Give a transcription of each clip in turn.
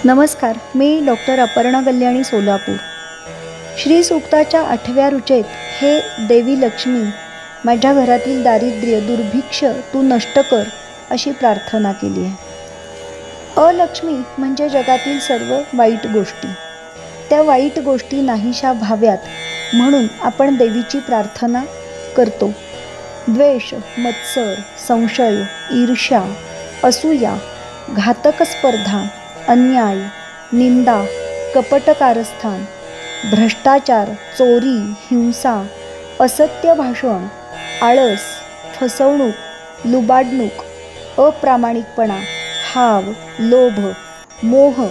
नमस्कार, मी डॉक्टर अपर्णा कल्याणी, सोलापूर. श्री सूक्ताच्या 8व्या ऋचेत हे देवी लक्ष्मी, माझ्या घरातील दारिद्र्य दुर्भिक्ष तू नष्ट कर अशी प्रार्थना केली आहे. अलक्ष्मी म्हणजे जगातील सर्व वाईट गोष्टी. त्या वाईट गोष्टी नाहीशा व्हाव्यात म्हणून आपण देवीची प्रार्थना करतो. द्वेष, मत्सर, संशय, ईर्ष्या, असूया, घातक स्पर्धा, अन्याय, निंदा, कपटकारस्थान, भ्रष्टाचार, चोरी, हिंसा, असत्य भाषण, आळस, फसवणूक, लुबाडणूक, अप्रामाणिकपणा, हाव, लोभ, मोह,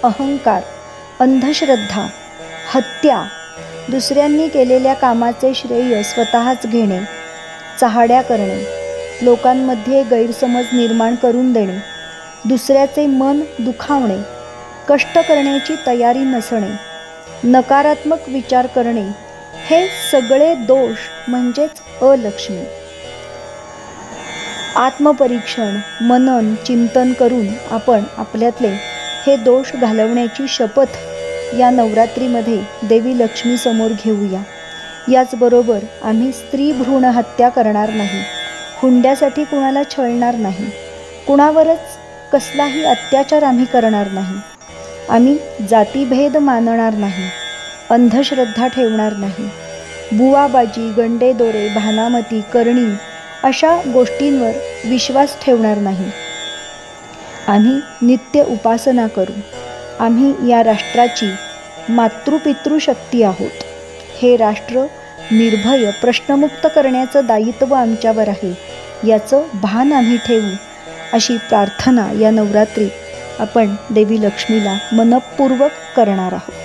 अहंकार, अंधश्रद्धा, हत्या, दुसऱ्यांनी केलेल्या कामाचे श्रेय स्वतःच घेणे, चहाड्या करणे, लोकांमध्ये गैरसमज निर्माण करून देणे, दुसऱ्याचे मन दुखावणे, कष्ट करण्याची तयारी नसणे, नकारात्मक विचार करणे, हे सगळे दोष म्हणजेच अलक्ष्मी. आत्मपरीक्षण, मनन, चिंतन करून आपण आपल्यातले हे दोष घालवण्याची शपथ या नवरात्रीमध्ये देवी लक्ष्मीसमोर घेऊया. याचबरोबर आम्ही स्त्री भ्रूण हत्या करणार नाही, हुंड्यासाठी कुणाला छळणार नाही, कुणावरच कसलाही अत्याचार आम्ही करणार नाही, आम्ही जातीभेद मानणार नाही, अंधश्रद्धा ठेवणार नाही, बुवाबाजी, गंडेदोरे, भानामती, करणी अशा गोष्टींवर विश्वास ठेवणार नाही. आम्ही नित्य उपासना करू. आम्ही या राष्ट्राची मातृपितृशक्ती आहोत. हे राष्ट्र निर्भय, प्रश्नमुक्त करण्याचं दायित्व आमच्यावर आहे, याचं भान आम्ही ठेवू अशी प्रार्थना या नवरात्रीत आपण देवी लक्ष्मीला मनःपूर्वक करणार आहोत.